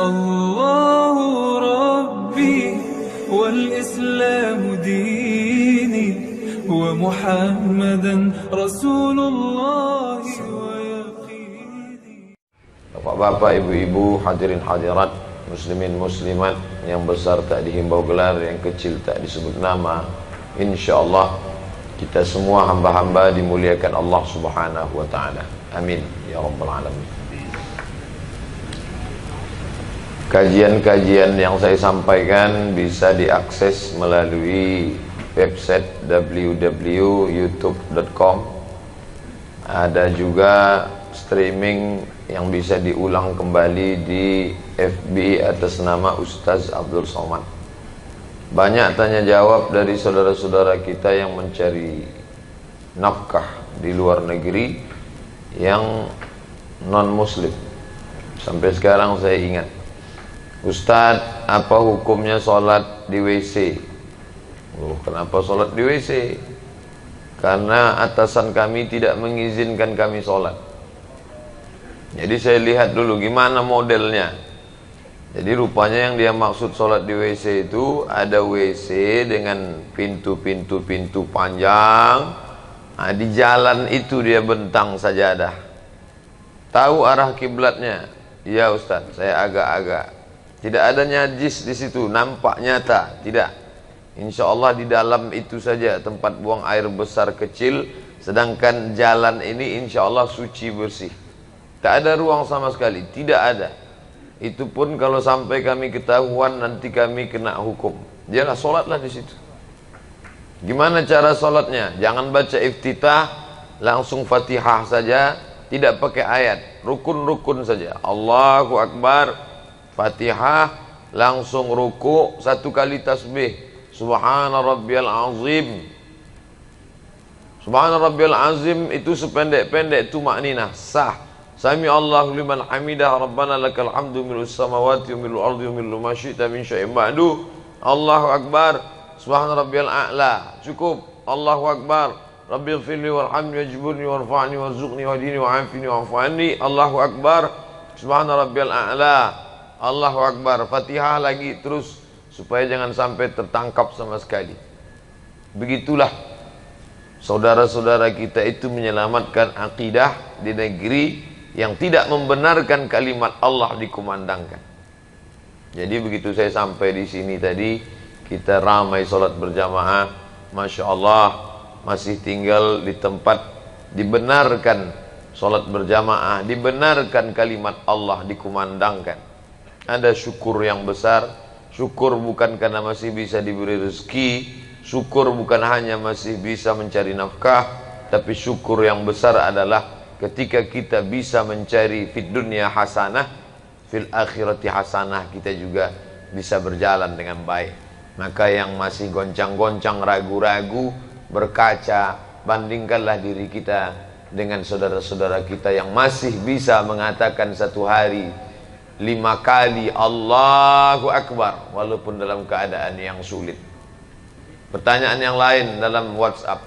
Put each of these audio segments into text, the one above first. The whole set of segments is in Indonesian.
الله ربي والإسلام ديني ومحمدا رسول الله ويقيني. Bapak-bapak, ibu-ibu, hadirin hadirat, muslimin muslimat, yang besar tak dihimbau gelar, yang kecil tak disebut nama. InsyaAllah kita semua hamba-hamba dimuliakan Allah subhanahu wa ta'ala. Amin ya rabbal alamin. Kajian-kajian yang saya sampaikan bisa diakses melalui website www.youtube.com. Ada juga streaming yang bisa diulang kembali di FB atas nama Ustaz Abdul Somad. Banyak tanya jawab dari saudara-saudara kita yang mencari nafkah di luar negeri yang non muslim. Sampai sekarang saya ingat, Ustaz, apa hukumnya sholat di WC? Oh, kenapa sholat di WC? Karena atasan kami tidak mengizinkan kami sholat. Jadi saya lihat dulu gimana modelnya. Jadi rupanya yang dia maksud sholat di WC itu ada WC dengan pintu-pintu panjang. Nah, di jalan itu dia bentang sajadah. Tahu arah kiblatnya? Ya Ustaz, saya agak-agak. Tidak ada najis di situ, nampak nyata, tidak. Insya Allah di dalam itu saja tempat buang air besar kecil, sedangkan jalan ini insya Allah suci bersih. Tak ada ruang sama sekali, tidak ada. Itu pun kalau sampai kami ketahuan nanti kami kena hukum. Jangan sholatlah di situ. Gimana cara sholatnya? Jangan baca iftitah, langsung Fatihah saja, tidak pakai ayat, rukun-rukun saja. Allahu Akbar, Fatihah, langsung ruku, satu kali tasbih, Subhana Rabbiyal Azim. Subhana Rabbiyal Azim itu sependek-pendek itu maknina sah. Sami Allahu liman hamidah, Rabbana lakal hamdu milus samawati wa milul ardi wa milu ma syi'ta min syai'in ba'du. Allahu Akbar, Subhana Rabbiyal A'la. Cukup. Allahu Akbar, Rabbighfirli warhamni wajburni warfa'ni warzuqni wahdini wa'afini wa'fu anni. Allahu Akbar, Subhana Rabbiyal A'la. Allahu Akbar, Fatihah lagi terus, supaya jangan sampai tertangkap sama sekali. Begitulah saudara-saudara kita itu menyelamatkan akidah di negeri yang tidak membenarkan kalimat Allah dikumandangkan. Jadi begitu saya sampai di sini tadi, kita ramai sholat berjamaah, Masya Allah, masih tinggal di tempat dibenarkan sholat berjamaah, dibenarkan kalimat Allah dikumandangkan. Ada syukur yang besar. Syukur bukan karena masih bisa diberi rezeki, syukur bukan hanya masih bisa mencari nafkah, tapi syukur yang besar adalah ketika kita bisa mencari fid dunya hasanah, fil akhirati hasanah, kita juga bisa berjalan dengan baik. Maka yang masih goncang-goncang, ragu-ragu, berkaca, bandingkanlah diri kita dengan saudara-saudara kita yang masih bisa mengatakan satu hari 5 kali Allahu Akbar walaupun dalam keadaan yang sulit. Pertanyaan yang lain dalam WhatsApp,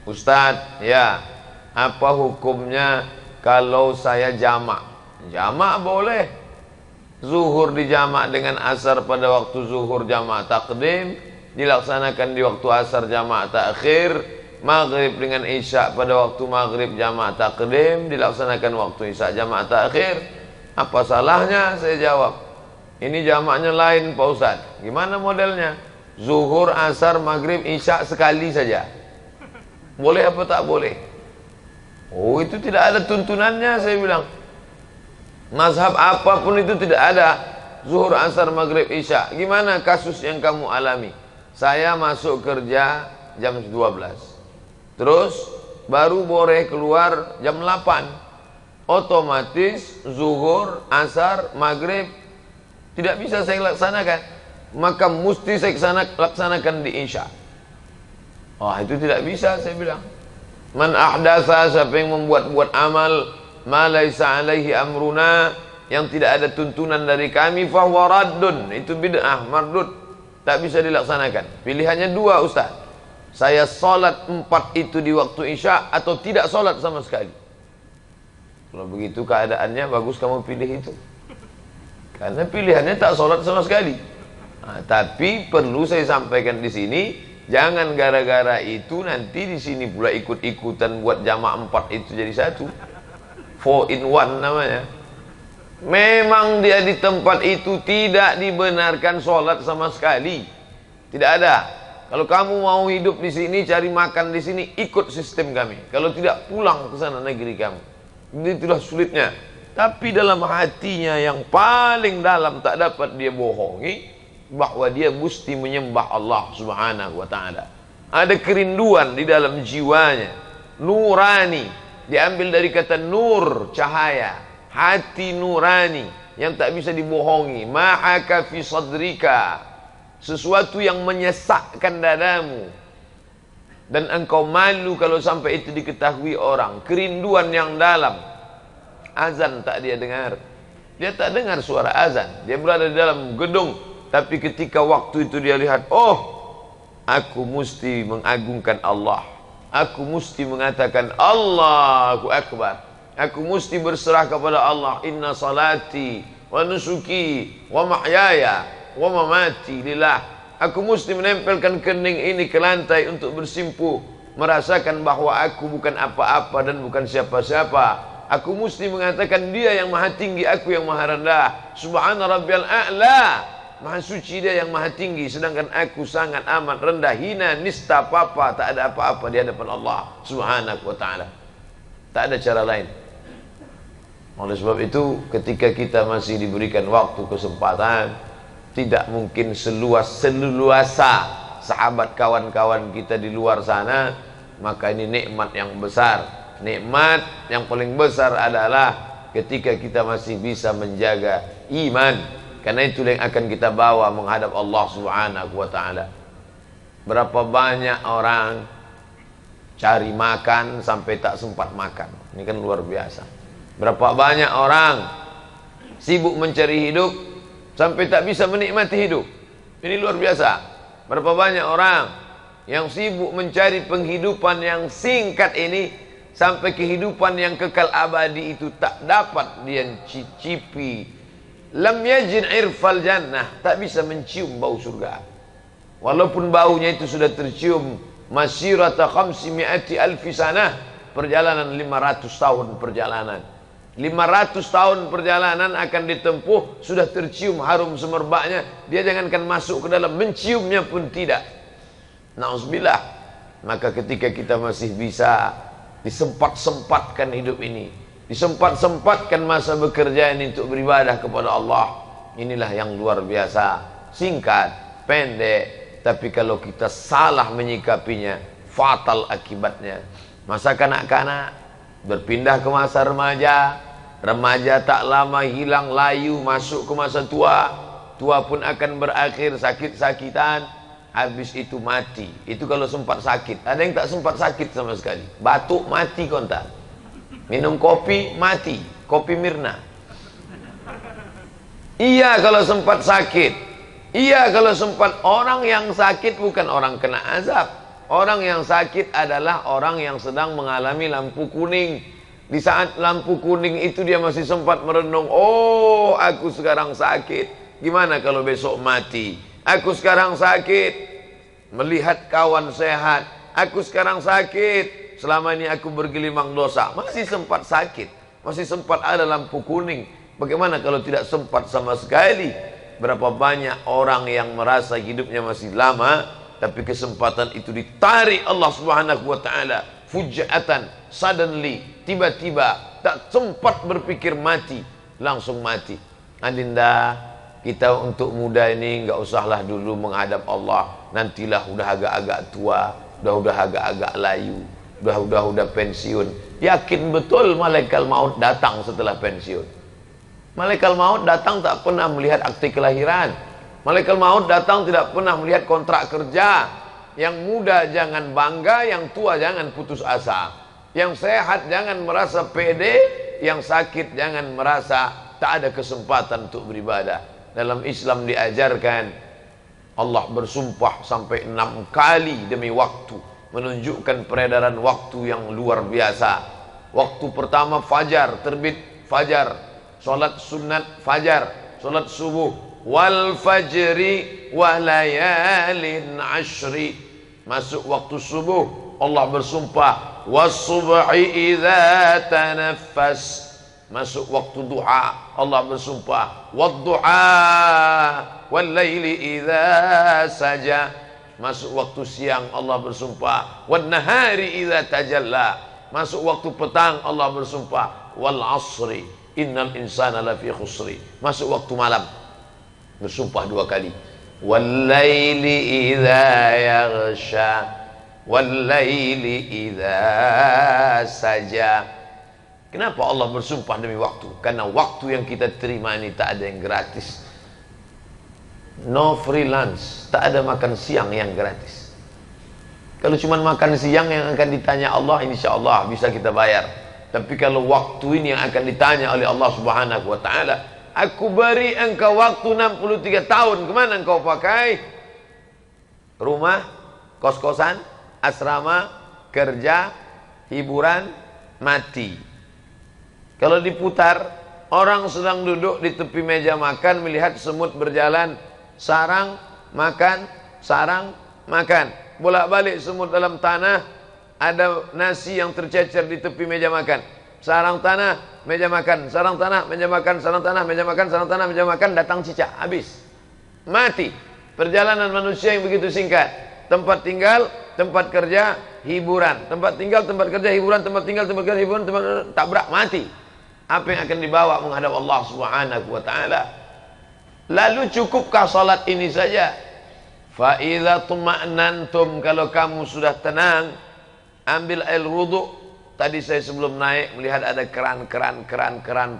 Ustaz, ya, apa hukumnya kalau saya jamak? Jamak boleh. Zuhur dijamak dengan asar pada waktu zuhur jamak takdim, dilaksanakan di waktu asar jamak takhir. Maghrib dengan isya pada waktu maghrib jamak takdim, dilaksanakan waktu isya jamak takhir. Apa salahnya? Saya jawab, ini jamaknya lain Pak Ustaz. Gimana modelnya? Zuhur, asar, maghrib, isya sekali saja. Boleh apa tak boleh? Oh, itu tidak ada tuntunannya, saya bilang. Mazhab apapun itu tidak ada. Zuhur, asar, maghrib, isya. Gimana kasus yang kamu alami? Saya masuk kerja jam 12. Terus baru boleh keluar jam 8. Otomatis zuhur, asar, maghrib tidak bisa saya laksanakan, maka mesti saya laksanakan di isya. Itu tidak bisa, saya bilang. Man ahdatsa, siapa yang membuat-buat amal ma laisa alaihi amruna, yang tidak ada tuntunan dari kami, fahuwa raddun, itu bid'ah mardud, tak bisa dilaksanakan. Pilihannya dua, Ustaz. Saya sholat 4 itu di waktu isya atau tidak sholat sama sekali. Kalau begitu keadaannya, bagus kamu pilih itu. Karena pilihannya tak sholat sama sekali. Tapi perlu saya sampaikan di sini, jangan gara-gara itu nanti di sini pula ikut-ikutan buat jamaah 4 itu jadi satu. 4 in 1 namanya. Memang dia di tempat itu tidak dibenarkan sholat sama sekali. Tidak ada. Kalau kamu mau hidup di sini, cari makan di sini, ikut sistem kami. Kalau tidak, pulang ke sana negeri kamu. Itulah sulitnya. Tapi dalam hatinya yang paling dalam tak dapat dia bohongi, bahwa dia mesti menyembah Allah Subhanahu wa ta'ala. Ada kerinduan di dalam jiwanya. Nurani, diambil dari kata nur, cahaya. Hati nurani yang tak bisa dibohongi. Ma'aka fi sadrika, sesuatu yang menyesakkan dadamu, dan engkau malu kalau sampai itu diketahui orang. Kerinduan yang dalam. Azan tak dia dengar. Dia tak dengar suara azan. Dia berada di dalam gedung, tapi ketika waktu itu dia lihat, oh, aku mesti mengagungkan Allah. Aku mesti mengatakan Allahu Akbar. Aku mesti berserah kepada Allah. Inna salati wa nusuki wa mahyaya wa mamati lillah. Aku mesti menempelkan kening ini ke lantai untuk bersimpuh, merasakan bahwa aku bukan apa-apa dan bukan siapa-siapa. Aku mesti mengatakan dia yang maha tinggi, aku yang maha rendah. Subhana rabbiyal a'la, maha suci dia yang maha tinggi, sedangkan aku sangat amat rendah, hina, nista, apa-apa, tak ada apa-apa di hadapan Allah Subhanahu wa ta'ala. Tak ada cara lain. Oleh sebab itu, ketika kita masih diberikan waktu, kesempatan, tidak mungkin seluasa sahabat kawan-kawan kita di luar sana, maka ini nikmat yang besar. Nikmat yang paling besar adalah ketika kita masih bisa menjaga iman, karena itu yang akan kita bawa menghadap Allah Subhanahu wa ta'ala. Berapa banyak orang cari makan sampai tak sempat makan. Ini kan luar biasa. Berapa banyak orang sibuk mencari hidup sampai tak bisa menikmati hidup. Ini luar biasa. Berapa banyak orang yang sibuk mencari penghidupan yang singkat ini, sampai kehidupan yang kekal abadi itu tak dapat dia cicipi. Lam yajid irfal jannah, tak bisa mencium bau surga. Walaupun baunya itu sudah tercium masirata 500 alfi sanah, perjalanan 500 tahun perjalanan. 500 tahun perjalanan akan ditempuh, sudah tercium harum semerbaknya. Dia jangankan masuk ke dalam, menciumnya pun tidak. Na'udzubillah. Maka ketika kita masih bisa disempat-sempatkan hidup ini, disempat-sempatkan masa bekerja ini untuk beribadah kepada Allah, inilah yang luar biasa. Singkat, pendek, tapi kalau kita salah menyikapinya, fatal akibatnya. Masa kanak-kanak berpindah ke masa remaja, remaja tak lama hilang layu, masuk ke masa tua, tua pun akan berakhir sakit-sakitan, habis itu mati. Itu kalau sempat sakit. Ada yang tak sempat sakit sama sekali, batuk mati kontak, minum kopi mati, kopi Mirna. Iya kalau sempat sakit, iya kalau sempat. Orang yang sakit bukan orang kena azab. Orang yang sakit adalah orang yang sedang mengalami lampu kuning. Di saat lampu kuning itu dia masih sempat merenung, oh aku sekarang sakit, gimana kalau besok mati? Aku sekarang sakit, melihat kawan sehat. Aku sekarang sakit, selama ini aku bergelimang dosa. Masih sempat sakit, masih sempat ada lampu kuning. Bagaimana kalau tidak sempat sama sekali? Berapa banyak orang yang merasa hidupnya masih lama, tapi kesempatan itu ditarik Allah Subhanahu wa ta'ala fujatan, suddenly, tiba-tiba, tak sempat berpikir mati, langsung mati. Adinda, kita untuk muda ini enggak usahlah dulu menghadap Allah. Nantilah udah agak-agak tua, udah agak-agak layu, udah pensiun. Yakin betul malaikat maut datang setelah pensiun. Malaikat maut datang tak pernah melihat akte kelahiran. Malaikat maut datang tidak pernah melihat kontrak kerja. Yang muda jangan bangga, yang tua jangan putus asa. Yang sehat jangan merasa pede, yang sakit jangan merasa tak ada kesempatan untuk beribadah. Dalam Islam diajarkan, Allah bersumpah sampai 6 kali demi waktu, menunjukkan peredaran waktu yang luar biasa. Waktu pertama fajar, terbit fajar, solat sunat fajar. salat subuh. Wal fajri wa layalin ashri, masuk waktu subuh Allah bersumpah. Was subhi idza tanaffas, masuk waktu duha Allah bersumpah. Wad duha wal laili idza saja, masuk waktu siang Allah bersumpah. Wan nahari idza tajalla, masuk waktu petang Allah bersumpah. Wal asri innal insana lafi khusri, masuk waktu malam bersumpah 2 kali. Wal laili idza yaghsha wal laili idza saja. Kenapa Allah bersumpah demi waktu? Karena waktu yang kita terima ini tak ada yang gratis. No freelance, tak ada makan siang yang gratis. Kalau cuma makan siang yang akan ditanya Allah, insya Allah bisa kita bayar. Tapi kalau waktu ini yang akan ditanya oleh Allah Subhanahu wa ta'ala, aku beri engkau waktu 63 tahun, kemana engkau pakai? Rumah, kos-kosan, asrama, kerja, hiburan, mati. Kalau diputar, orang sedang duduk di tepi meja makan, melihat semut berjalan, sarang, makan, sarang, makan. Bolak-balik semut dalam tanah, ada nasi yang tercecer di tepi meja makan. Sarang tanah, meja makan, sarang tanah, meja makan, sarang tanah, meja makan, sarang tanah, meja makan, datang cicak, habis. Mati. Perjalanan manusia yang begitu singkat. Tempat tinggal, tempat kerja, hiburan. Tempat tinggal, tempat kerja, hiburan. Tempat tinggal, tempat kerja, hiburan. Tempat tabrak, mati. Apa yang akan dibawa menghadap Allah Subhanahu wa ta'ala? Lalu cukupkah salat ini saja? Fa idza tuma'nantum, kalau kamu sudah tenang, ambil air wudu. Tadi saya sebelum naik melihat ada keran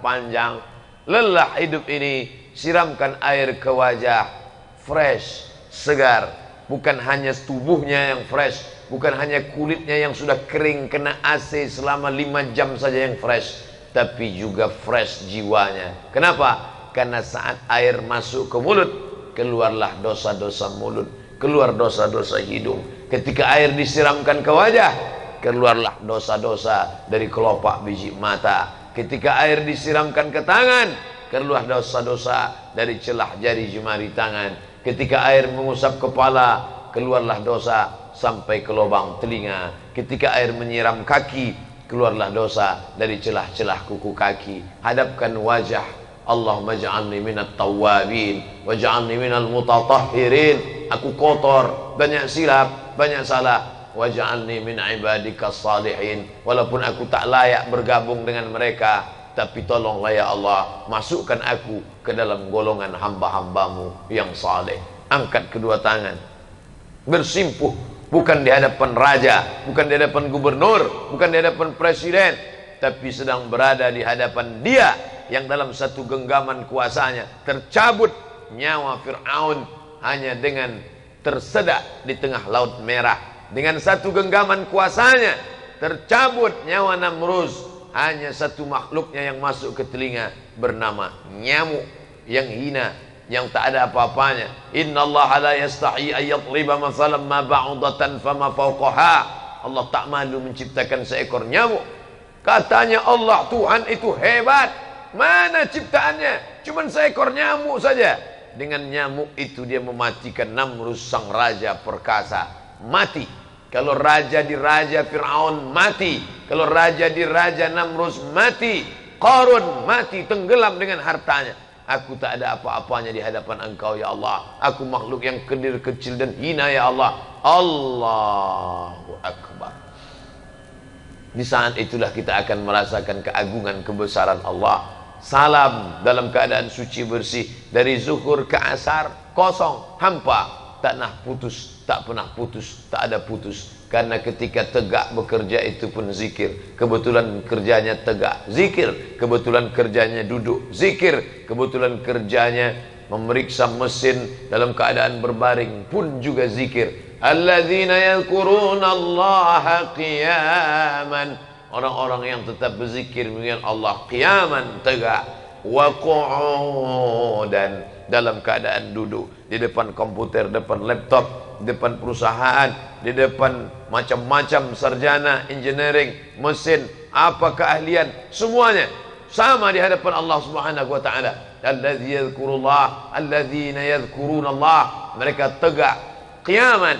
panjang. Lelah hidup ini, siramkan air ke wajah, fresh, segar. Bukan hanya tubuhnya yang fresh, bukan hanya kulitnya yang sudah kering kena AC selama 5 jam saja yang fresh, tapi juga fresh jiwanya. Kenapa? Karena saat air masuk ke mulut, keluarlah dosa-dosa mulut, keluar dosa-dosa hidung. Ketika air disiramkan ke wajah, keluarlah dosa-dosa dari kelopak biji mata. Ketika air disiramkan ke tangan, keluar dosa-dosa dari celah jari jemari tangan. Ketika air mengusap kepala, keluarlah dosa sampai ke lubang telinga. Ketika air menyiram kaki, keluarlah dosa dari celah-celah kuku kaki. Hadapkan wajah. Allahumma ja'alni minat tawwabin waj'alni minal mutatahhirin. Aku kotor, banyak silap, banyak salah. Waj'alni min ibadikas salihin. Walaupun aku tak layak bergabung dengan mereka, tapi tolonglah ya Allah, masukkan aku ke dalam golongan hamba-hambamu yang saleh. Angkat kedua tangan, bersimpuh, bukan di hadapan raja, bukan di hadapan gubernur, bukan di hadapan presiden, tapi sedang berada di hadapan Dia yang dalam satu genggaman kuasanya tercabut nyawa Fir'aun hanya dengan tersedak di tengah laut merah. Dengan satu genggaman kuasanya tercabut nyawa Namruz, hanya satu makhluknya yang masuk ke telinga, bernama nyamuk yang hina, yang tak ada apa-apanya. Innallaha la yastahi ayyadriba mathalan ma ba'udatan fama fawqaha. Allah tak malu menciptakan seekor nyamuk. Katanya Allah, Tuhan itu hebat. Mana ciptaannya? Cuman seekor nyamuk saja. Dengan nyamuk itu dia mematikan Namruz sang raja perkasa. Mati. Kalau raja di raja Fir'aun mati. Kalau raja di raja Namruz mati. Qarun mati, tenggelam dengan hartanya. Aku tak ada apa-apanya di hadapan Engkau ya Allah. Aku makhluk yang kecil, kecil dan hina ya Allah. Allahu Akbar. Di saat itulah kita akan merasakan keagungan kebesaran Allah. Salam dalam keadaan suci bersih, dari zuhur ke asar kosong, hampa, tak pernah putus, tak pernah putus, tak ada putus. Karena ketika tegak bekerja itu pun zikir. Kebetulan kerjanya tegak, zikir. Kebetulan kerjanya duduk, zikir. Kebetulan kerjanya memeriksa mesin dalam keadaan berbaring, pun juga zikir. Alladzina yadhkuruna Allaha qiyaman. Orang-orang yang tetap berzikir mengingat Allah qiyaman, tegak, wa qu'udan, dalam keadaan duduk, di depan komputer, depan laptop, depan perusahaan, di depan macam-macam sarjana engineering, mesin, apa keahlian, semuanya sama di hadapan Allah Subhanahu wa ta'ala. alladzi yadhkurullah, alladzina yadhkurunallah. Mereka tegak qiyaman,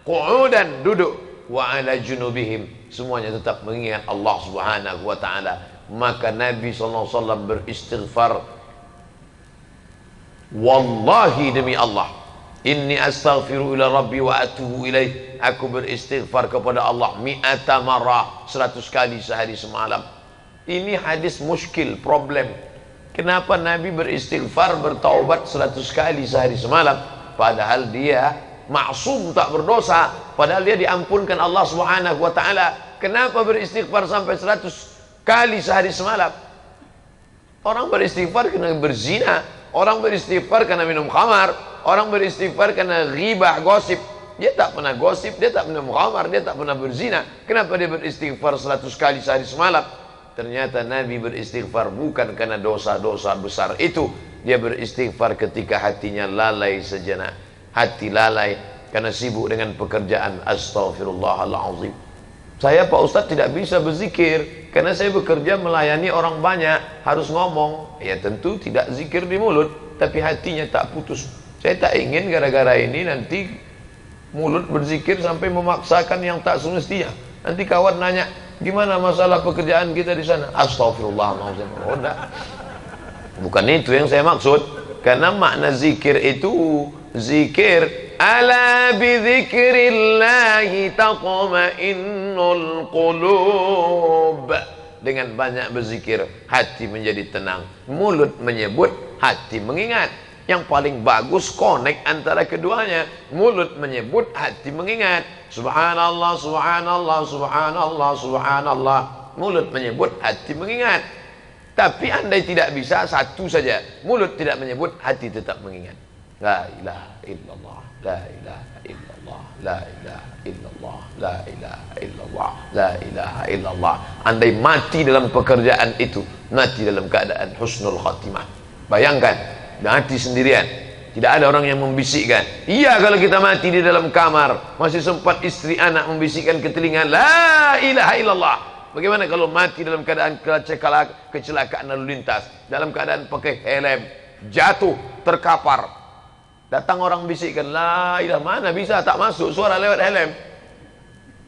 qu'udan, duduk, wa ala junubihim, semuanya tetap mengingat Allah Subhanahu wa taala. Maka Nabi sallallahu alaihi wasallam beristighfar, wallahi demi Allah, inni astaghfiru ila rabbi wa atubu ilaih, aku beristighfar kepada Allah mi'ata marrah, 100 kali sehari semalam. Ini hadis muskil, problem. Kenapa Nabi beristighfar, bertaubat 100 kali sehari semalam, padahal dia maksum, tak berdosa, padahal dia diampunkan Allah Subhanahu wa taala. Kenapa beristighfar sampai 100 kali sehari semalam? Orang beristighfar karena berzina, orang beristighfar karena minum khamar, orang beristighfar karena ghibah, gosip. Dia tak pernah gosip, dia tak pernah khamar, dia tak pernah berzina. Kenapa dia beristighfar 100 kali sehari semalam? Ternyata Nabi beristighfar bukan karena dosa-dosa besar itu. Dia beristighfar ketika hatinya lalai sejenak. Hati lalai karena sibuk dengan pekerjaan. Astaghfirullahaladzim. Saya Pak Ustadz tidak bisa berzikir karena saya bekerja melayani orang banyak, harus ngomong. Ya tentu tidak zikir di mulut, tapi hatinya tak putus. Saya tak ingin gara-gara ini nanti mulut berzikir sampai memaksakan yang tak semestinya. Nanti kawan nanya, gimana masalah pekerjaan kita di sana? Astaghfirullahaladzim. Oh enggak, bukan itu yang saya maksud. Karena makna zikir itu, zikir, ala bidzikrillahi tatma'innul qulub. Dengan banyak berzikir, hati menjadi tenang. Mulut menyebut, hati mengingat. Yang paling bagus connect antara keduanya. Mulut menyebut, hati mengingat. Subhanallah, subhanallah, subhanallah, subhanallah. Mulut menyebut, hati mengingat. Tapi andai tidak bisa satu saja, mulut tidak menyebut, hati tetap mengingat. La ilaha illallah, la ilaha illallah, la ilaha illallah, la ilaha illallah, la ilaha illallah. Andai mati dalam pekerjaan itu, mati dalam keadaan husnul khatimah. Bayangkan, mati sendirian, tidak ada orang yang membisikkan. Iya, kalau kita mati di dalam kamar, masih sempat istri anak membisikkan ke telinga, la ilaha illallah. Bagaimana kalau mati dalam keadaan kecelakaan lalu lintas, dalam keadaan pakai helm, jatuh, terkapar, datang orang bisikkan, la ilaha, mana bisa, tak masuk suara lewat helm.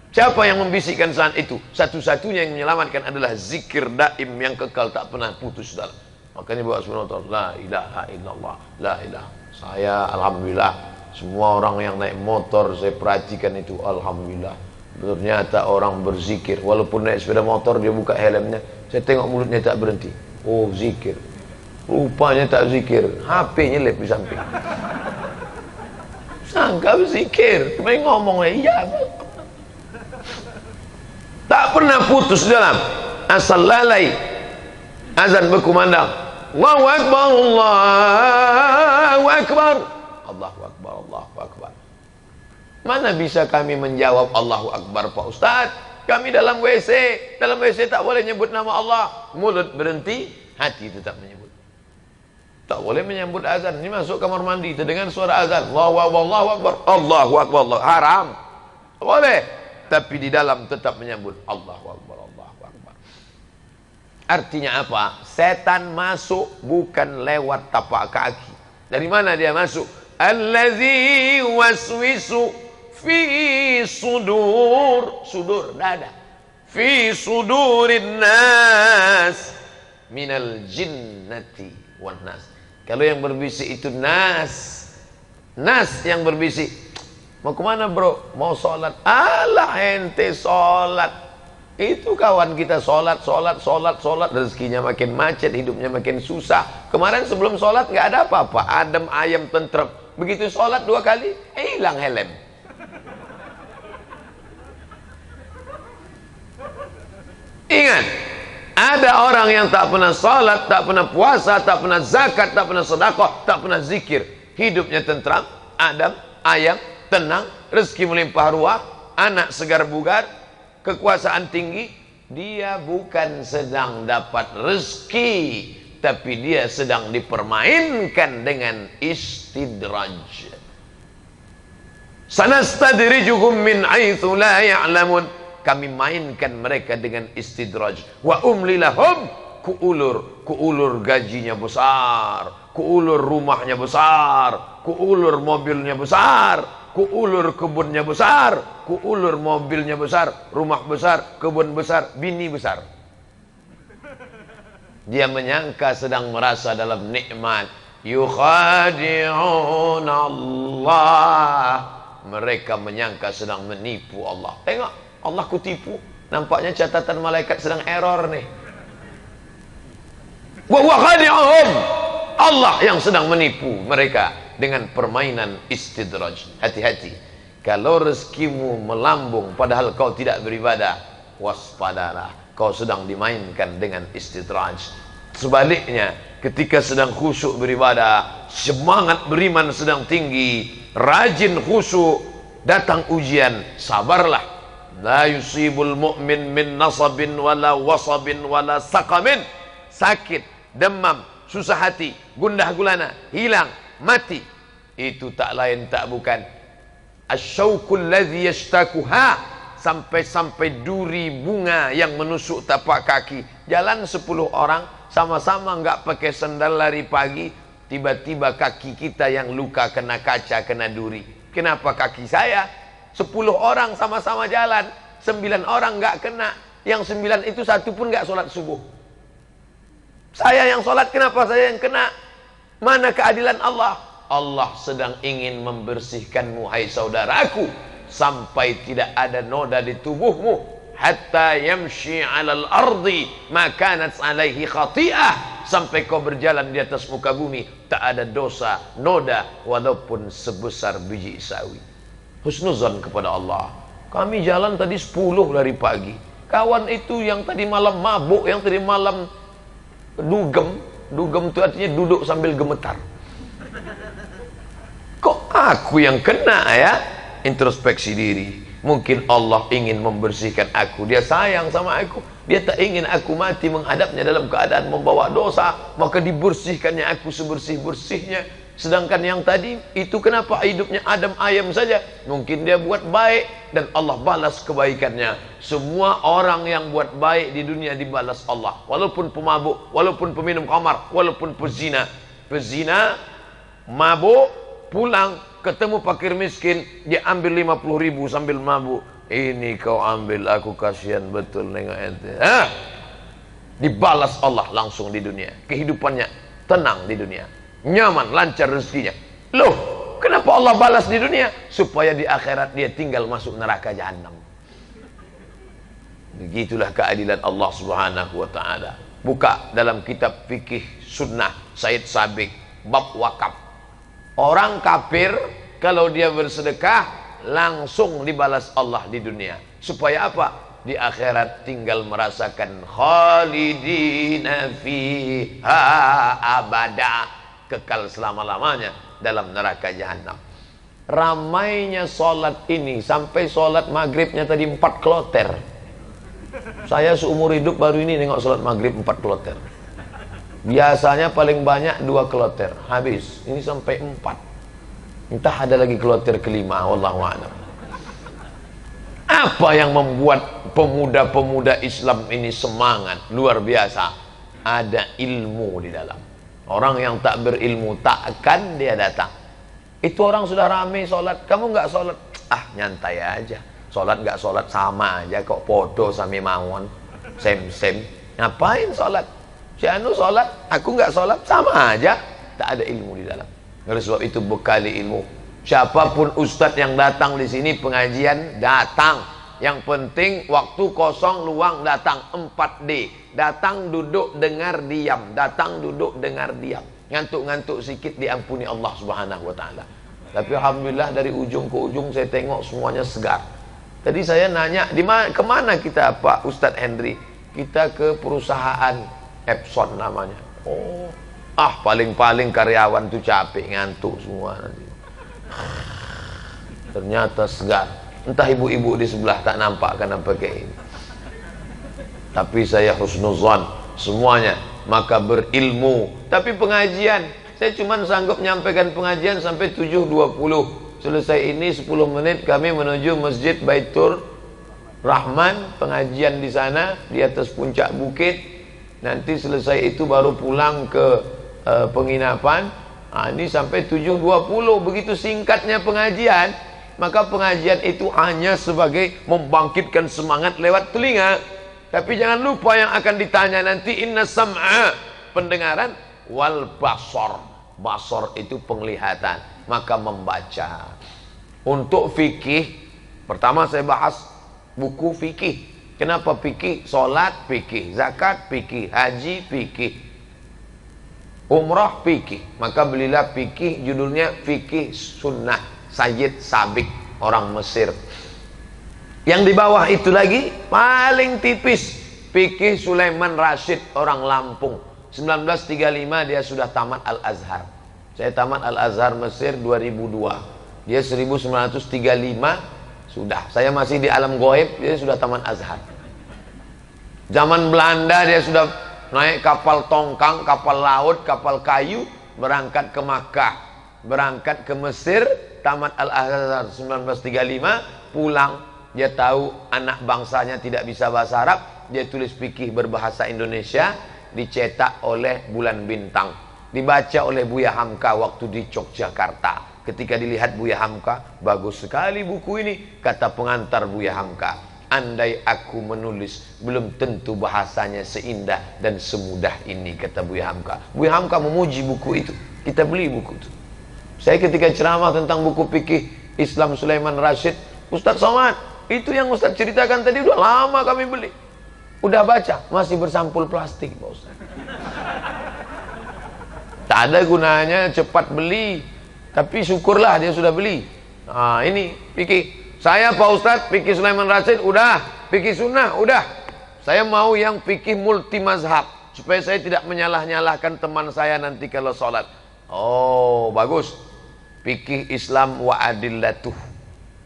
Siapa yang membisikkan saat itu? Satu-satunya yang menyelamatkan adalah zikir daim yang kekal, tak pernah putus dalam. Makanya bawa subhanallah, la ilaha illallah, la ilaha. Saya alhamdulillah, semua orang yang naik motor saya perhatikan itu, alhamdulillah. Ternyata orang berzikir, walaupun naik sepeda motor dia buka helmnya, saya tengok mulutnya tak berhenti. Oh zikir, rupanya tak zikir, HP nyelip di samping. Sangka berzikir, main ngomong iya. Tak pernah putus dalam, asal lalai. Azan berkumandang, Allahu Akbar, Allahu Akbar, Allahu Akbar, Allahu Akbar. Mana bisa kami menjawab Allahu Akbar Pak Ustaz? Kami dalam WC, dalam WC tak boleh nyebut nama Allah. Mulut berhenti, hati tetap menyebut. Tak boleh menyebut azan. Ini masuk kamar mandi, terdengar suara azan, Allahu Akbar, Allahu Akbar, Allahu Akbar, Allah. Haram. Tak boleh. Tapi di dalam tetap menyebut Allahu Akbar, Allahu Akbar. Artinya apa? Setan masuk bukan lewat tapak kaki. Dari mana dia masuk? Allazi waswisu fi sudur, sudur dada, fi sudurin nas minal jinnati wan nas. Kalau yang berbisik itu nas, nas yang berbisik. Mau kemana bro? Mau sholat. Alah ente sholat. Itu kawan kita sholat, rezekinya makin macet, hidupnya makin susah. Kemarin sebelum sholat nggak ada apa-apa, adem ayam tentrem. Begitu sholat 2 kali, hilang helm. Ingat, ada orang yang tak pernah sholat, tak pernah puasa, tak pernah zakat, tak pernah sedekah, tak pernah zikir. Hidupnya tentram, adem, ayam, tenang, rezeki melimpah ruah, anak segar bugar, kekuasaan tinggi. Dia bukan sedang dapat rezeki, tapi dia sedang dipermainkan dengan istidraj. Sanastadrijuhum min haitsu la ya'lamun. Kami mainkan mereka dengan istidraj. Wa umli lahum, kuulur gajinya besar, kuulur rumahnya besar, kuulur mobilnya besar, kuulur kebunnya besar, kuulur mobilnya besar, rumah besar, kebun besar, bini besar. Dia menyangka sedang merasa dalam nikmat. Yukhadi'un Allah. Mereka menyangka sedang menipu Allah. Tengok, Allah kutipu. Nampaknya catatan malaikat sedang error nih. Wa huwa khadi'uhum. Allah yang sedang menipu mereka dengan permainan istidraj. Hati-hati. Kalau rezekimu melambung padahal kau tidak beribadah, waspadalah, kau sedang dimainkan dengan istidraj. Sebaliknya, ketika sedang khusyuk beribadah, semangat beriman sedang tinggi, rajin khusyuk, datang ujian, sabarlah. La yusibul mu'min min nasabin wala wasabin wala saqamin. Sakit, demam, susah hati, gundah gulana, hilang, mati. Itu tak lain tak bukan asyauqul ladzi yashtakuha. Sampai-sampai duri bunga yang menusuk tapak kaki. Jalan 10 orang, sama-sama enggak pakai sandal lari pagi, tiba-tiba kaki kita yang luka kena kaca, kena duri. Kenapa kaki saya? 10 orang sama-sama jalan, 9 orang enggak kena, yang 9 itu satu pun enggak sholat subuh. Saya yang sholat, kenapa saya yang kena? Mana keadilan Allah? Allah sedang ingin membersihkanmu, hai saudaraku, sampai tidak ada noda di tubuhmu, hatta yamshi 'alal ardi ma kanat 'alaihi khati'ah, sampai kau berjalan di atas muka bumi tak ada dosa, noda walaupun sebesar biji sawi. Husnuzan kepada Allah. Kami jalan tadi 10 dari pagi. Kawan itu yang tadi malam mabuk, yang tadi malam dugem itu artinya duduk sambil gemetar. Kok aku yang kena ya? Introspeksi diri. Mungkin Allah ingin membersihkan aku. Dia sayang sama aku. Dia tak ingin aku mati menghadapnya dalam keadaan membawa dosa. Maka dibersihkannya aku sebersih-bersihnya. Sedangkan yang tadi itu kenapa hidupnya Adam ayam saja? Mungkin dia buat baik dan Allah balas kebaikannya. Semua orang yang buat baik di dunia dibalas Allah. Walaupun pemabuk, walaupun peminum khamar, walaupun pezina. Pezina, mabuk, pulang ketemu fakir miskin, dia ambil 50.000 sambil mabuk. Ini kau ambil, aku kasihan betul nengok ente. Dibalas Allah langsung di dunia. Kehidupannya tenang di dunia, nyaman, lancar rezekinya. Loh, kenapa Allah balas di dunia? Supaya di akhirat dia tinggal masuk neraka jahanam. Begitulah keadilan Allah Subhanahu wa taala. Buka dalam kitab fikih sunnah Said Sabiq bab wakaf. Orang kafir kalau dia bersedekah langsung dibalas Allah di dunia. Supaya apa? Di akhirat tinggal merasakan khalidina fiha abada, kekal selama-lamanya dalam neraka jahanam. Ramainya solat ini sampai solat maghribnya tadi 4 kloter. Saya seumur hidup baru ini nengok solat maghrib 4 kloter. Biasanya paling banyak 2 kloter, habis. Ini sampai 4. Entah ada lagi kloter kelima, wallahu a'lam. Apa yang membuat pemuda-pemuda Islam ini semangat luar biasa? Ada ilmu di dalam. Orang yang tak berilmu takkan dia datang. Itu orang sudah ramai solat, kamu nggak solat, nyantai aja. Solat nggak solat sama aja kok, podo sami mawon, sem-sem. Ngapain solat? Si anu sholat, aku nggak sholat, sama aja. Tak ada ilmu di dalam. Oleh sebab itu bekali ilmu. Siapapun ustadz yang datang di sini pengajian, datang. Yang penting waktu kosong luang datang. 4D. Datang, duduk, dengar, diam. Datang, duduk, dengar, diam. Ngantuk-ngantuk sikit diampuni Allah Subhanahu wa taala. Tapi alhamdulillah dari ujung ke ujung saya tengok semuanya segar. Tadi saya nanya, kemana kita Pak Ustadz Henry? Kita ke perusahaan Epson namanya. Oh, paling-paling karyawan tuh capek, ngantuk semua nanti. Ternyata segar. Entah ibu-ibu di sebelah tak nampak karena pakai ini. Tapi saya husnuzan semuanya. Maka berilmu. Tapi pengajian, saya cuma sanggup menyampaikan pengajian sampai 7.20. Selesai ini 10 menit kami menuju Masjid Baitur Rahman, pengajian di sana di atas puncak bukit. Nanti selesai itu baru pulang ke penginapan. Ini sampai 7.20. Begitu singkatnya pengajian. Maka pengajian itu hanya sebagai membangkitkan semangat lewat telinga. Tapi jangan lupa yang akan ditanya nanti, inna sam'a, pendengaran, wal basor. Basor itu penglihatan. Maka membaca. Untuk fikih, pertama saya bahas buku fikih. Kenapa fikih? Salat fikih, zakat fikih, haji fikih, umrah fikih. Maka belilah fikih, judulnya Fikih Sunnah Sayyid Sabiq, orang Mesir. Yang di bawah itu lagi paling tipis, Fikih Sulaiman Rashid, orang Lampung. 1935 dia sudah tamat Al-Azhar. Saya tamat Al-Azhar Mesir 2002. Dia 1935 sudah. Saya masih di alam goib, dia sudah tamat Azhar. Zaman Belanda dia sudah naik kapal tongkang, kapal laut, kapal kayu, berangkat ke Makkah, berangkat ke Mesir, tamat Al-Azhar 1935, pulang. Dia tahu anak bangsanya tidak bisa bahasa Arab, dia tulis fikih berbahasa Indonesia, dicetak oleh Bulan Bintang, dibaca oleh Buya Hamka waktu di Yogyakarta. Ketika dilihat Buya Hamka, bagus sekali buku ini, kata pengantar Buya Hamka. Andai aku menulis, belum tentu bahasanya seindah dan semudah ini, kata Buya Hamka. Buya Hamka memuji buku itu. Kita beli buku itu. Saya ketika ceramah tentang buku fikih Islam Sulaiman Rashid, Ustadz Somad, itu yang Ustadz ceritakan tadi udah lama kami beli. Udah baca, masih bersampul plastik, Pak Ustadz. Tak ada gunanya cepat beli. Tapi syukurlah dia sudah beli. Nah ini fikih. Saya Pak Ustadz fikih Sulaiman Rashid udah, fikih sunnah udah. Saya mau yang fikih multi mazhab, supaya saya tidak menyalah-nyalahkan teman saya nanti kalau sholat. Oh bagus. Fikih Islam wa adillatuh.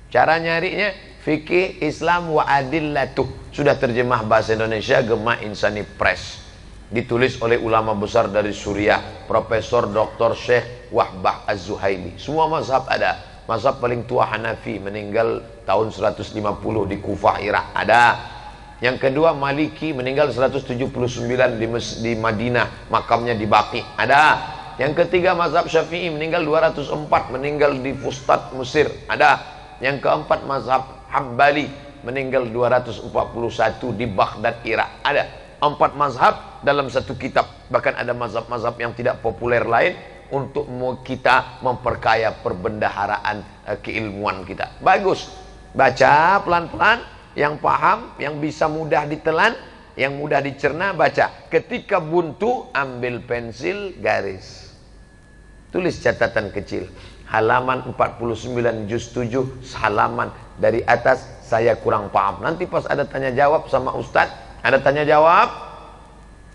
Cara nyarinya fikih Islam wa adillatuh. Sudah terjemah bahasa Indonesia, Gema Insani Press. Ditulis oleh ulama besar dari Suriah, Profesor Dr. Syekh Wahbah Az-Zuhaili. Semua mazhab ada. Mazhab paling tua Hanafi, meninggal tahun 150 di Kufah, Irak, ada. Yang kedua Maliki, meninggal 179 di Madinah, makamnya di Baqi, ada. Yang ketiga mazhab Syafi'i, meninggal 204, meninggal di Fustat, Mesir, ada. Yang keempat mazhab Hambali, meninggal 241 di Baghdad, Irak, ada. 4 mazhab dalam satu kitab. Bahkan ada mazhab-mazhab yang tidak populer lain, untuk kita memperkaya perbendaharaan keilmuan kita. Bagus. Baca pelan-pelan, yang paham, yang bisa mudah ditelan, yang mudah dicerna, baca. Ketika buntu, ambil pensil, garis. Tulis catatan kecil. Halaman 49 juz 7, halaman dari atas, saya kurang paham. Nanti pas ada tanya jawab sama Ustadz, ada tanya jawab,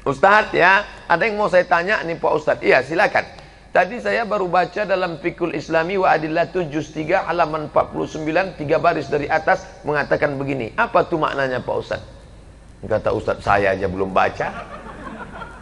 Ustadz ya, ada yang mau saya tanya nih Pak Ustadz. Iya silakan. Tadi saya baru baca dalam Fiqhul Islami wa Adillatuh juz 3 halaman 49, 3 baris dari atas mengatakan begini. Apa tuh maknanya Pak Ustadz? Kata Ustadz, saya aja belum baca.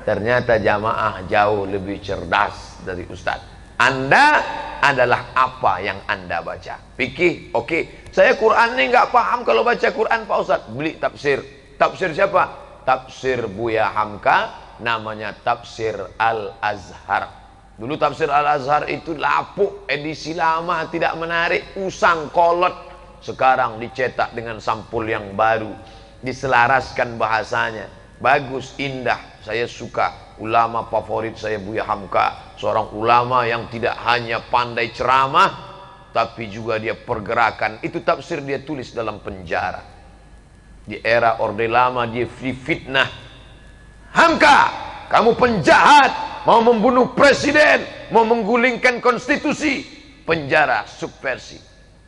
Ternyata jamaah jauh lebih cerdas dari Ustadz. Anda adalah apa yang Anda baca. Fikih, oke. Saya Quran ini nggak paham kalau baca Quran Pak Ustadz. Beli tafsir. Tafsir siapa? Tafsir Buya Hamka, namanya Tafsir Al-Azhar. Dulu Tafsir Al-Azhar itu lapuk, edisi lama, tidak menarik, usang, kolot. Sekarang dicetak dengan sampul yang baru, diselaraskan bahasanya, bagus, indah. Saya suka. Ulama favorit saya Buya Hamka, seorang ulama yang tidak hanya pandai ceramah, tapi juga dia pergerakan. Itu tafsir dia tulis dalam penjara. Di era Orde Lama dia fitnah. Hamka, kamu penjahat, mau membunuh presiden, mau menggulingkan konstitusi. Penjara, subversi.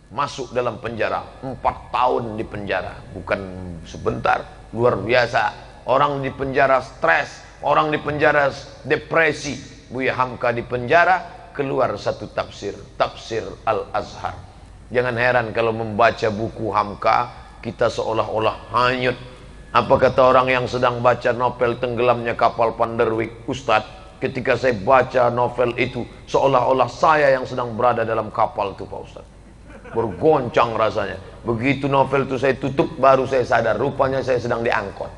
Masuk dalam penjara, 4 tahun di penjara. Bukan sebentar, luar biasa. Orang di penjara stres, orang di penjara depresi. Buya Hamka di penjara, keluar satu tafsir, Tafsir Al-Azhar. Jangan heran kalau membaca buku Hamka, kita seolah-olah hanyut. Apa kata orang yang sedang baca novel Tenggelamnya Kapal Panderwick? Ustadz, ketika saya baca novel itu, seolah-olah saya yang sedang berada dalam kapal itu Pak Ustadz. Bergoncang rasanya. Begitu novel itu saya tutup, baru saya sadar, rupanya saya sedang diangkut.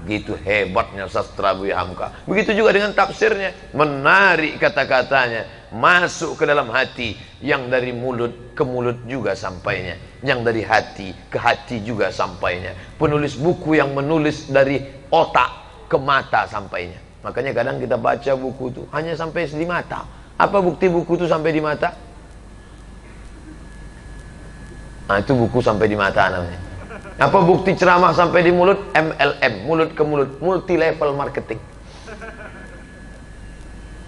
Begitu hebatnya sastra Buya Hamka. Begitu juga dengan tafsirnya, menarik kata-katanya, masuk ke dalam hati. Yang dari mulut ke mulut juga sampainya, yang dari hati ke hati juga sampainya. Penulis buku yang menulis dari otak ke mata sampainya. Makanya kadang kita baca buku itu hanya sampai di mata. Apa bukti buku itu sampai di mata? Nah, itu buku sampai di mata namanya. Apa bukti ceramah sampai di mulut? MLM, mulut ke mulut, multi level marketing.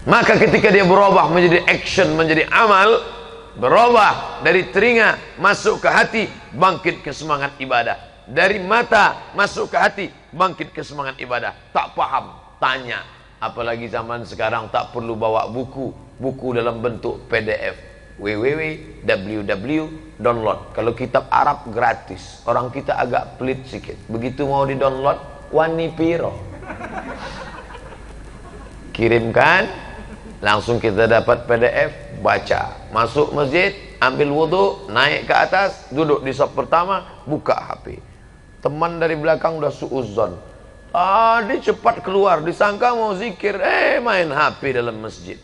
Maka ketika dia berubah menjadi action, menjadi amal, berubah dari telinga masuk ke hati, bangkit ke semangat ibadah. Dari mata masuk ke hati, bangkit ke semangat ibadah. Tak paham, tanya. Apalagi zaman sekarang tak perlu bawa buku, buku dalam bentuk PDF. www.download. Kalau kitab Arab gratis, orang kita agak pelit sedikit. Begitu mau di download, wani piro, kirimkan, langsung kita dapat PDF, baca, masuk masjid, ambil wudhu, naik ke atas, duduk di saf pertama, buka HP. Teman dari belakang udah suuzon, tadi cepat keluar, disangka mau zikir, main HP dalam masjid.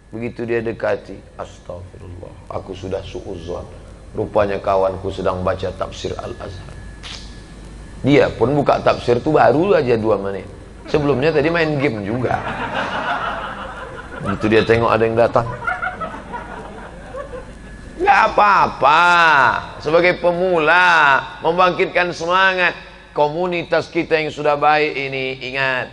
Begitu dia dekati, astagfirullah, aku sudah suuzon, rupanya kawanku sedang baca tafsir Al-Azhar. Dia pun buka tafsir itu baru aja 2 menit, sebelumnya tadi main game juga. Begitu dia tengok ada yang datang, nggak apa-apa, sebagai pemula membangkitkan semangat. Komunitas kita yang sudah baik ini, ingat,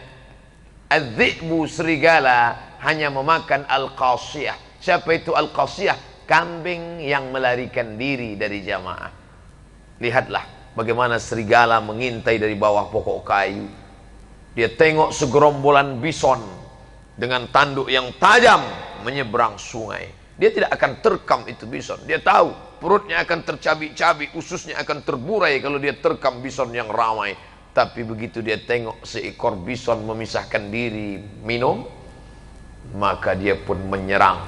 az-zi'bu, serigala, hanya memakan al-qasiyah. Siapa itu al-qasiyah? Kambing yang melarikan diri dari jamaah. Lihatlah bagaimana serigala mengintai dari bawah pokok kayu. Dia tengok segerombolan bison dengan tanduk yang tajam menyeberang sungai. Dia tidak akan terkam itu bison. Dia tahu perutnya akan tercabik-cabik, ususnya akan terburai kalau dia terkam bison yang ramai. Tapi begitu dia tengok seekor bison memisahkan diri minum, maka dia pun menyerang.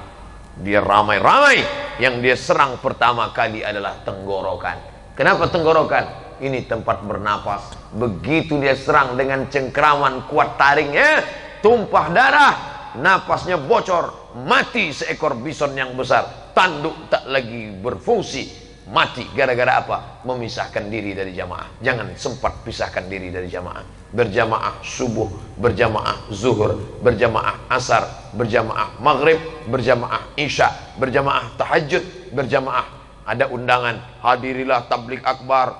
Dia ramai-ramai. Yang dia serang pertama kali adalah tenggorokan. Kenapa tenggorokan? Ini tempat bernapas. Begitu dia serang dengan cengkraman kuat taringnya, tumpah darah, napasnya bocor, mati seekor bison yang besar. Tanduk tak lagi berfungsi, mati. Gara-gara apa? Memisahkan diri dari jamaah. Jangan sempat pisahkan diri dari jamaah. Berjamaah subuh, berjamaah zuhur, berjamaah asar, berjamaah maghrib, berjamaah isya, berjamaah tahajud, berjamaah. Ada undangan, hadirilah tablik akbar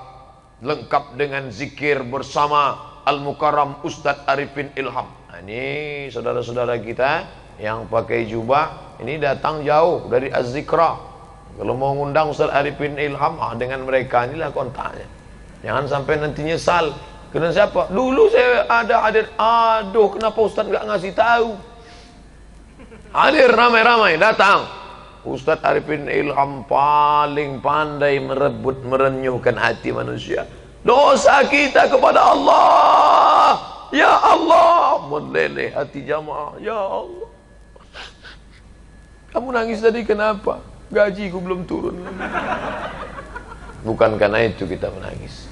lengkap dengan zikir bersama Al-Mukarram Ustadz Arifin Ilham. Nah, ini saudara-saudara kita yang pakai jubah ini datang jauh dari Az-Zikra. Kalau mau ngundang Ustadz Arifin Ilham, dengan mereka inilah kontaknya. Jangan sampai nanti nyesal. Kena siapa? Dulu saya ada hadir. Aduh, kenapa Ustadz nggak ngasih tahu? Hadir ramai-ramai, datang. Ustadz Arifin Ilham paling pandai merebut, merenyuhkan hati manusia. Dosa kita kepada Allah, ya Allah, meleleh hati jamaah, ya Allah. Kamu nangis tadi kenapa? Gajiku belum turun. Bukan karena itu kita menangis.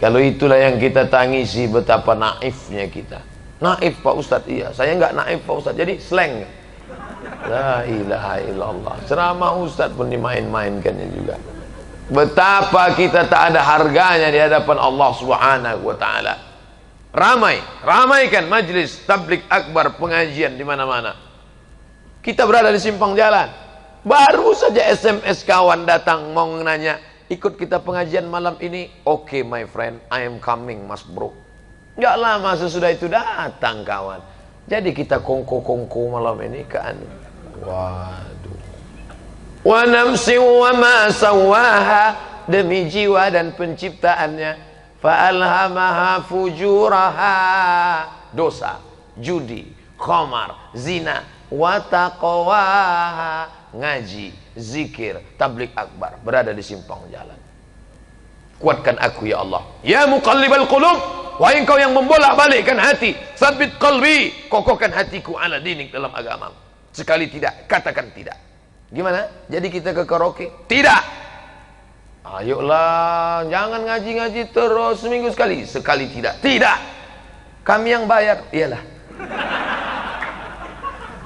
Kalau itulah yang kita tangisi, betapa naifnya kita. Naif Pak Ustadz, iya. Saya nggak naif Pak Ustadz, jadi slang. La ilaha illallah. Ceramah Ustadz pun dimain-mainkannya juga. Betapa kita tak ada harganya di hadapan Allah Subhanahu wa taala. Ramaikan majlis tablik akbar, pengajian di mana-mana. Kita berada di simpang jalan. Baru saja SMS kawan datang mau nanya, ikut kita pengajian malam ini. Oke, my friend, I am coming, mas bro. Nggak lama sesudah itu datang kawan. Jadi kita kongko-kongko malam ini kan. Waduh. Wa nafsi wa ma sawaha, demi jiwa dan penciptaannya. Fa alhamaha fujuraha, dosa, judi, khamar, zina, wa taqwaha, ngaji, zikir, tablik akbar, berada di simpang jalan. Kuatkan aku ya Allah. Ya muqallibal qulub, wahai engkau yang membolak-balikkan hati, sabit qalbi, kokohkan hatiku ala dinik, dalam agama. Sekali tidak, katakan tidak. Gimana? Jadi kita ke karaoke? Tidak. Ayolah, jangan ngaji-ngaji terus seminggu sekali. Sekali tidak. Tidak. Kami yang bayar. Iyalah.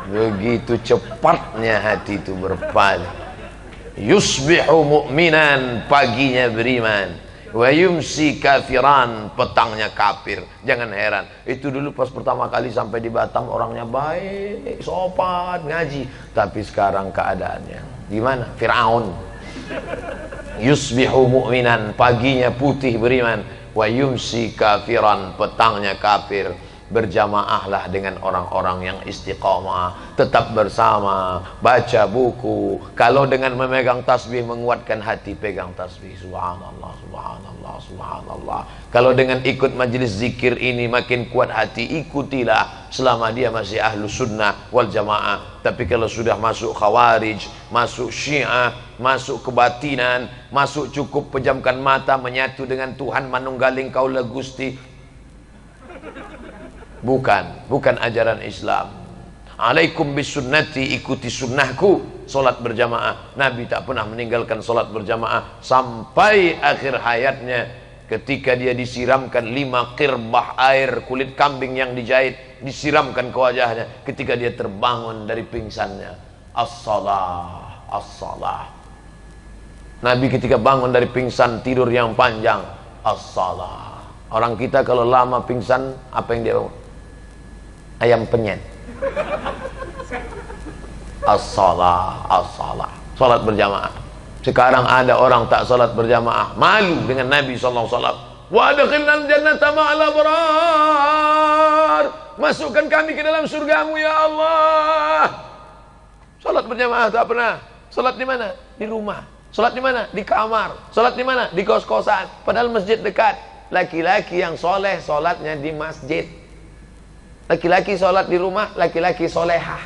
Begitu cepatnya hati itu berpaling. Yusbihu mu'minan, paginya beriman, wa yumsi kafiran, petangnya kafir. Jangan heran, itu dulu pas pertama kali sampai di Batam orangnya baik, sopan, ngaji. Tapi sekarang keadaannya gimana? Fir'aun. Yusbihu mu'minan, paginya putih beriman, wa yumsi kafiran, petangnya kafir. Berjamaahlah dengan orang-orang yang istiqamah, tetap bersama, baca buku. Kalau dengan memegang tasbih menguatkan hati, pegang tasbih. Subhanallah, subhanallah, subhanallah. Kalau dengan ikut majelis zikir ini makin kuat hati, ikutilah selama dia masih ahlu sunnah wal jamaah. Tapi kalau sudah masuk khawarij, masuk syiah, masuk kebatinan, masuk cukup pejamkan mata menyatu dengan Tuhan manunggaling kaula Gusti, bukan ajaran Islam. Alaikum bisunnati, ikuti sunnahku, solat berjamaah. Nabi tak pernah meninggalkan solat berjamaah sampai akhir hayatnya, ketika dia disiramkan 5 qirbah air kulit kambing yang dijahit, disiramkan ke wajahnya ketika dia terbangun dari pingsannya. As-salah, as-salah. Nabi ketika bangun dari pingsan tidur yang panjang, as-salah. Orang kita kalau lama pingsan, apa yang dia bangun? Ayam penyet. As-salah, as-salah. Salat berjamaah. Sekarang ada orang tak salat berjamaah, malu dengan Nabi sallallahu alaihi wasallam. Wa adkhilnal jannata ma'al abrar. Masukkan kami ke dalam surgamu ya Allah. Salat berjamaah tak pernah. Salat di mana? Di rumah. Salat di mana? Di kamar. Salat di mana? Di kos-kosan. Padahal masjid dekat. Laki-laki yang soleh salatnya di masjid. Laki-laki sholat di rumah, laki-laki solehah.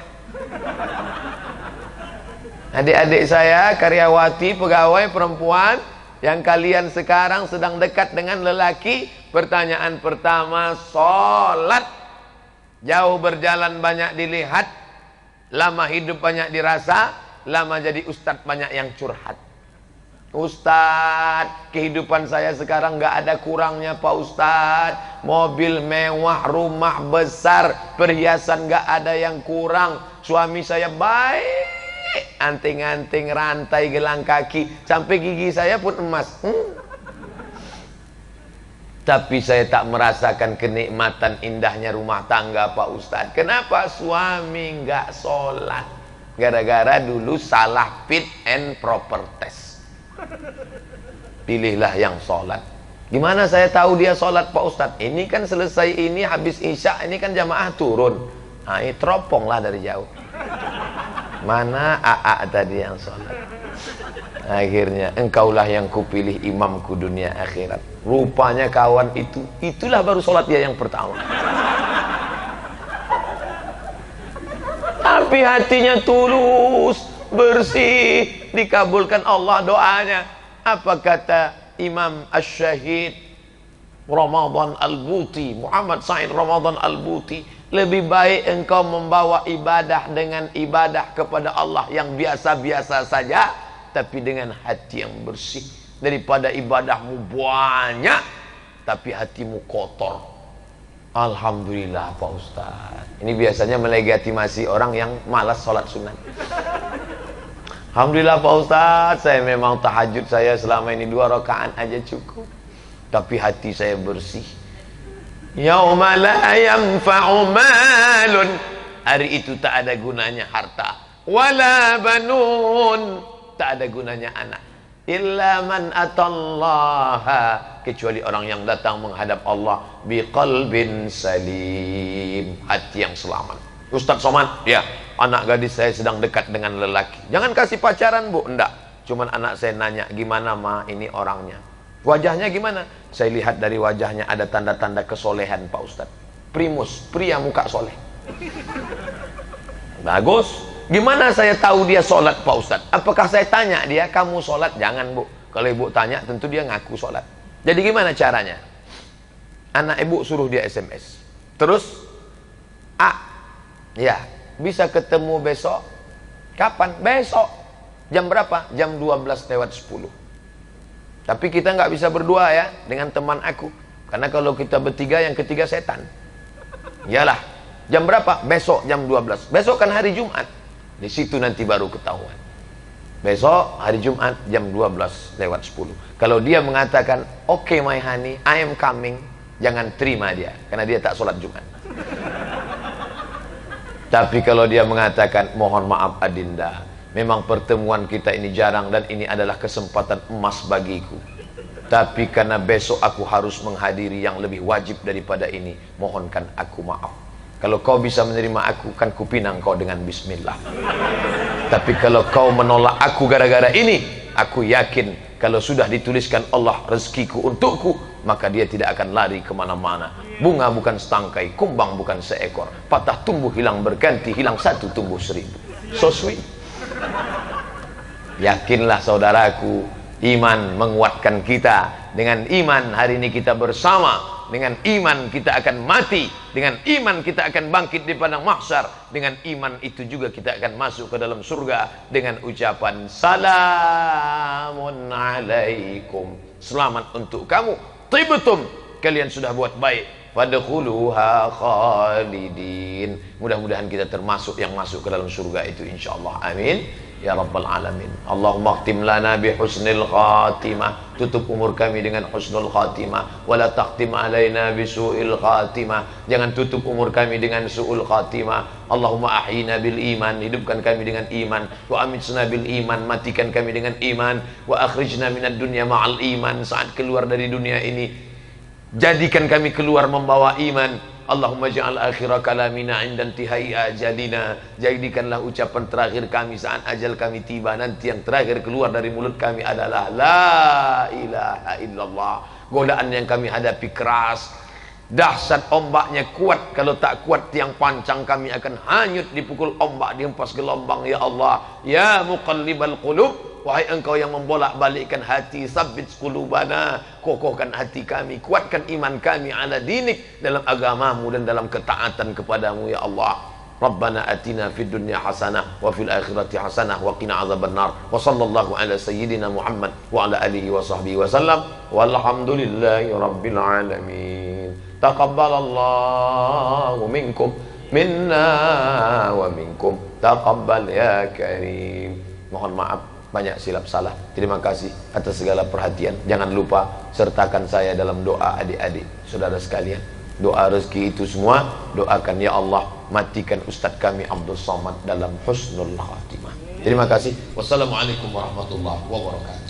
Adik-adik saya, karyawati, pegawai perempuan yang kalian sekarang sedang dekat dengan lelaki, pertanyaan pertama, sholat. Jauh berjalan banyak dilihat, lama hidup banyak dirasa, lama jadi ustadz banyak yang curhat. Ustadz, kehidupan saya sekarang gak ada kurangnya Pak Ustadz. Mobil mewah, rumah besar, perhiasan gak ada yang kurang. Suami saya baik, anting-anting, rantai, gelang kaki, sampai gigi saya pun emas. Tapi saya tak merasakan kenikmatan indahnya rumah tangga Pak Ustadz. Kenapa? Suami gak sholat. Gara-gara dulu salah fit and proper test. Pilihlah yang sholat. Gimana saya tahu dia sholat Pak Ustadz? Ini kan selesai ini, habis isya, ini kan jamaah turun. Nah, ini teropong lah dari jauh. Mana AA tadi yang sholat? Akhirnya, engkaulah yang kupilih imamku dunia akhirat. Rupanya kawan itu, itulah baru sholat dia yang pertama. Tapi hatinya tulus, bersih, dikabulkan Allah doanya. Apa kata Imam Asy-Syahid Ramadan Al-Buti, Muhammad Said Ramadan Al-Buti? Lebih baik engkau membawa ibadah dengan ibadah kepada Allah yang biasa-biasa saja, tapi dengan hati yang bersih, daripada ibadahmu banyak tapi hatimu kotor. Alhamdulillah Pak Ustaz. Ini biasanya melegitimasi orang yang malas sholat sunat. Alhamdulillah Pak Ustaz, saya memang tahajud saya selama ini 2 rakaat aja cukup, tapi hati saya bersih. Yauma la yanfa'u malun, hari itu tak ada gunanya harta, wala banun, tak ada gunanya anak, illa man atallaha, kecuali orang yang datang menghadap Allah biqalbin salim, hati yang selamat. Ustaz Somad, ya, anak gadis saya sedang dekat dengan lelaki. Jangan kasih pacaran Bu, enggak. Cuman anak saya nanya, gimana ma ini orangnya? Wajahnya gimana? Saya lihat dari wajahnya ada tanda-tanda kesolehan Pak Ustaz. Primus, pria muka soleh. Bagus. Gimana saya tahu dia sholat Pak Ustaz? Apakah saya tanya dia, kamu sholat? Jangan Bu. Kalau ibu tanya, tentu dia ngaku sholat. Jadi gimana caranya? Anak ibu suruh dia SMS. Terus, ya, bisa ketemu besok. Kapan? Besok. Jam berapa? Jam 12:10. Tapi kita nggak bisa berdua ya dengan teman aku. Karena kalau kita bertiga, yang ketiga setan. Yalah, jam berapa? Besok jam 12. Besok kan hari Jumat. Di situ nanti baru ketahuan. Besok hari Jumat jam 12:10. Kalau dia mengatakan, "Oke, my honey, I am coming," jangan terima dia, karena dia tak sholat Jumat. Tapi kalau dia mengatakan, "Mohon maaf Adinda, memang pertemuan kita ini jarang dan ini adalah kesempatan emas bagiku. Tapi karena besok aku harus menghadiri yang lebih wajib daripada ini, mohonkan aku maaf. Kalau kau bisa menerima aku, kan kupinang kau dengan bismillah. Tapi kalau kau menolak aku gara-gara ini, aku yakin kalau sudah dituliskan Allah rezekiku untukku, maka dia tidak akan lari kemana-mana. Bunga bukan setangkai, kumbang bukan seekor. Patah tumbuh hilang berganti, hilang satu tumbuh 1000. So sweet. Yakinlah saudaraku, iman menguatkan kita. Dengan iman hari ini kita bersama. Dengan iman kita akan mati. Dengan iman kita akan bangkit di padang mahsyar. Dengan iman itu juga kita akan masuk ke dalam surga dengan ucapan salamun alaikum. Selamat untuk kamu. Tibtum, kalian sudah buat baik. Fadkhuluha khalidin. Mudah-mudahan kita termasuk yang masuk ke dalam surga itu insyaallah. Amin ya rabbal alamin. Allahumma khtim lana bi husnil khatimah. Tutup umur kami dengan husnul khatimah. Wala taqtim alaina bi su'il khatimah. Jangan tutup umur kami dengan su'ul khatimah. Allahumma ahyina bil iman. Hidupkan kami dengan iman. Wa amitsna bil iman. Matikan kami dengan iman. Wa akhrijna minad dunya ma'al iman. Saat keluar dari dunia ini, jadikan kami keluar membawa iman. Allahumma ja'al akhira kalamina inda intihai ajalina. Jadikanlah ucapan terakhir kami saat ajal kami tiba. Nanti yang terakhir keluar dari mulut kami adalah la ilaha illallah. Godaan yang kami hadapi keras, dahsyat, ombaknya kuat. Kalau tak kuat tiang pancang kami akan hanyut dipukul ombak, dihempas gelombang. Ya Allah, ya muqallibal qulub, wahai engkau yang membolak-balikkan hati, sabbit qulubana, kokohkan hati kami, kuatkan iman kami ala dinik, dalam agamamu dan dalam ketaatan kepadamu ya Allah. Rabbana atina fid dunya hasanah wa fil akhirati hasanah wa qina azabannar. Wa sallallahu ala sayyidina Muhammad wa ala alihi wa sahbihi wa sallam. Walhamdulillahi rabbil alamin. Taqabbalallahu minkum minna wa minkum. Taqabbal ya karim. Mohon maaf banyak silap salah. Terima kasih atas segala perhatian. Jangan lupa sertakan saya dalam doa adik-adik saudara sekalian. Doa rezeki itu semua doakan, ya Allah matikan Ustadz kami Abdul Somad dalam husnul khatimah. Terima kasih. Wassalamualaikum warahmatullahi wabarakatuh.